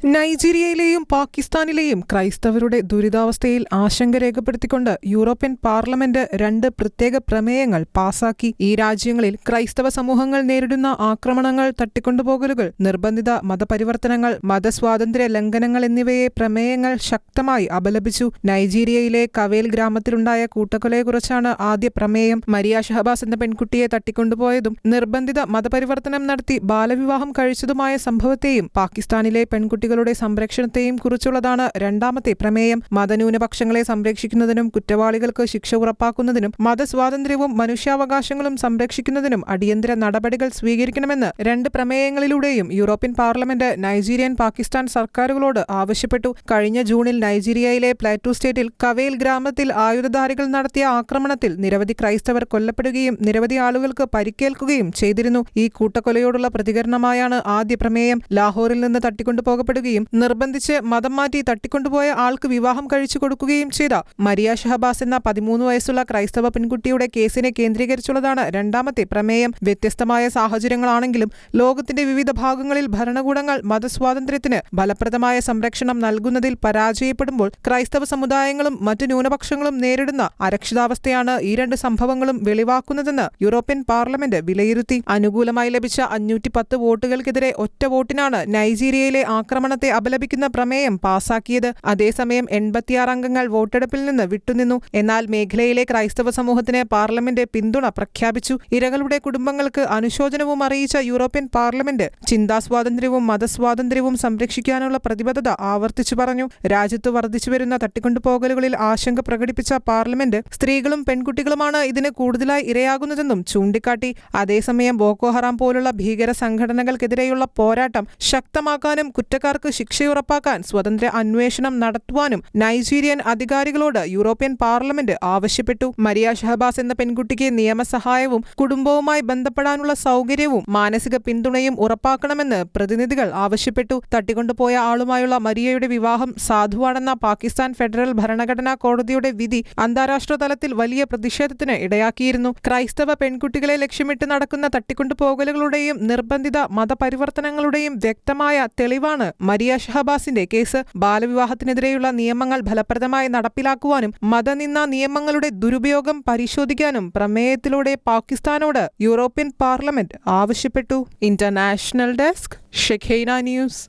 നൈജീരിയയിലെയും പാകിസ്ഥാനിലെയും ക്രൈസ്തവരുടെ ദുരിതാവസ്ഥയിൽ ആശങ്ക രേഖപ്പെടുത്തിക്കൊണ്ട് European parliament 2 പ്രത്യേക പ്രമേയങ്ങൾ പാസാക്കി. ഈ രാജ്യങ്ങളിൽ ക്രൈസ്തവ സമൂഹങ്ങൾ നേരിടുന്ന ആക്രമണങ്ങൾ, തട്ടിക്കൊണ്ടുപോകലുകൾ, നിർബന്ധിത മതപരിവർത്തനങ്ങൾ, മതസ്വാതന്ത്ര്യ ലംഘനങ്ങൾ എന്നിവയെ പ്രമേയങ്ങൾ ശക്തമായി അപലപിച്ചു. നൈജീരിയയിലെ കവേൽ ഗ്രാമത്തിലുണ്ടായ കൂട്ടക്കൊലയെക്കുറിച്ചാണ് ആദ്യ പ്രമേയം. മരിയ ഷഹബാസ് എന്ന പെൺകുട്ടിയെ തട്ടിക്കൊണ്ടുപോയതും നിർബന്ധിത മതപരിവർത്തനം നടത്തി ബാലവിവാഹം കഴിച്ചതുമായ സംഭവത്തെയും പാകിസ്ഥാനിലെ പെൺകുട്ടികളുടെ സംരക്ഷണത്തെയും കുറിച്ചുള്ളതാണ് രണ്ടാമത്തെ പ്രമേയം. മതന്യൂനപക്ഷങ്ങളെ സംരക്ഷിക്കുന്നതിനും കുറ്റവാളികൾക്ക് ശിക്ഷ ഉറപ്പാക്കുന്നതിനും മതസ്വാതന്ത്ര്യവും മനുഷ്യാവകാശങ്ങളും സംരക്ഷിക്കുന്നതിനും അടിയന്തര നടപടികൾ സ്വീകരിക്കണമെന്ന് 2 പ്രമേയങ്ങളിലൂടെയും യൂറോപ്യൻ പാർലമെന്റ് നൈജീരിയൻ, പാകിസ്ഥാൻ സർക്കാരുകളോട് ആവശ്യപ്പെട്ടു. കഴിഞ്ഞ ജൂണിൽ നൈജീരിയയിലെ പ്ലാറ്റു സ്റ്റേറ്റിൽ കവേൽ ഗ്രാമത്തിൽ ആയുധധാരികൾ നടത്തിയ ആക്രമണത്തിൽ നിരവധി ക്രൈസ്തവർ കൊല്ലപ്പെടുകയും നിരവധി ആളുകൾക്ക് പരിക്കേൽക്കുകയും ചെയ്തിരുന്നു. ഈ കൂട്ടക്കൊലയോടുള്ള പ്രതികരണമായാണ് ആദ്യ പ്രമേയം. ലാഹോറിൽ നിന്ന് തട്ടിക്കൊണ്ടുപോകപ്പെടുകയും നിർബന്ധിച്ച് മതം മാറ്റി തട്ടിക്കൊണ്ടുപോയ ആൾക്ക് വിവാഹം കഴിച്ചു കൊടുക്കുകയും ചെയ്ത മരിയ ഷഹബാസ് എന്ന 13 വയസ്സുള്ള ക്രൈസ്തവ പെൺകുട്ടിയുടെ കേസിനെ കേന്ദ്രീകരിച്ചുള്ളതാണ് രണ്ടാമത്തെ പ്രമേയം. വ്യത്യസ്തമായ സാഹചര്യങ്ങളാണെങ്കിലും ലോകത്തിന്റെ വിവിധ ഭാഗങ്ങളിൽ ഭരണകൂടങ്ങൾ മതസ്വാതന്ത്ര്യത്തിന് ഫലപ്രദമായ സംരക്ഷണം നൽകുന്നതിൽ പരാജയപ്പെടുമ്പോൾ ക്രൈസ്തവ സമുദായങ്ങളും മറ്റു ന്യൂനപക്ഷങ്ങളും നേരിടുന്ന അരക്ഷിതാവസ്ഥയാണ് ഈ 2 സംഭവങ്ങളും വെളിവാക്കുന്നതെന്ന് യൂറോപ്യൻ പാർലമെന്റ് വിലയിരുത്തി. അനുകൂലമായി ലഭിച്ച 510 വോട്ടുകൾക്കെതിരെ ഒറ്റ വോട്ടിനാണ് നൈജീരിയയിലെ ആക്രമണത്തെ അപലപിക്കുന്ന പ്രമേയം പാസാക്കിയത്. അതേസമയം 86 അംഗങ്ങൾ വോട്ടെടുപ്പിൽ നിന്ന് വിട്ടുനിന്നു. എന്നാൽ മേഖലയിലെ ക്രൈസ്തവ സമൂഹത്തിന് പാർലമെന്റ് പിന്തുണ പ്രഖ്യാപിച്ചു. ഇരകളുടെ കുടുംബങ്ങൾക്ക് അനുശോചനവും അറിയിച്ച യൂറോപ്യൻ പാർലമെന്റ് ചിന്താസ്വാതന്ത്ര്യവും മതസ്വാതന്ത്ര്യവും സംരക്ഷിക്കാനുള്ള പ്രതിബദ്ധത ആവർത്തിച്ചു പറഞ്ഞു. രാജ്യത്ത് വർദ്ധിച്ചുവരുന്ന തട്ടിക്കൊണ്ടുപോകലുകളിൽ ആശങ്ക പ്രകടിപ്പിച്ച പാർലമെന്റ് സ്ത്രീകളും പെൺകുട്ടികളുമാണ് ഇതിന് കൂടുതലായി ഇരയാകുന്നതെന്നും ചൂണ്ടിക്കാട്ടി. അതേസമയം ബോക്കോ ഹറാം പോലുള്ള ഭീകര സംഘടനകൾക്കെതിരെയുള്ള പോരാട്ടം ശക്തമാക്കാനും കുറ്റക്കാർക്ക് ശിക്ഷയുറപ്പാക്കാൻ സ്വതന്ത്ര അന്വേഷണം നടത്തുവാനും നൈജീരിയൻ അധികാരികളോട് യൂറോപ്യൻ പാർലമെന്റ് ആവശ്യപ്പെട്ടു. മരിയ ഷഹബാസ് എന്ന പെൺകുട്ടിക്ക് നിയമസഹായവും കുടുംബവുമായി ബന്ധപ്പെടാനുള്ള സൗകര്യവും മാനസിക പിന്തുണയും ഉറപ്പാക്കണമെന്ന് പ്രതിനിധികൾ ആവശ്യപ്പെട്ടു. തട്ടിക്കൊണ്ടുപോയ ആളുമായുള്ള മരിയയുടെ വിവാഹം സാധുവാണെന്ന പാകിസ്ഥാൻ ഫെഡറൽ ഭരണഘടനാ കോടതിയുടെ വിധി അന്താരാഷ്ട്ര തലത്തിൽ വലിയ പ്രതിഷേധത്തിന് ഇടയാക്കിയിരുന്നു. ക്രൈസ്തവ പെൺകുട്ടികളെ ലക്ഷ്യമിട്ട് നടക്കുന്ന തട്ടിക്കൊണ്ടുപോകലുകളുടെയും നിർബന്ധിത മതപരിവർത്തനങ്ങളുടെയും വ്യക്തമായ തെളിവാണ് മരിയ ഷഹബാസിന്റെ കേസ്. ബാലവിവാഹത്തിനെതിരെയുള്ള നിയമങ്ങൾ ഫലപ്രദമായി നടപ്പിലാക്കുവാനും മതനിന്ദ നിയമങ്ങളുടെ ദുരുപയോഗം പരിശോധിക്കാനും പ്രമേയത്തിലൂടെ പാകിസ്ഥാനോട് യൂറോപ്യൻ പാർലമെന്റ് ആവശ്യപ്പെട്ടു. International desk, ഷെഖൈന news.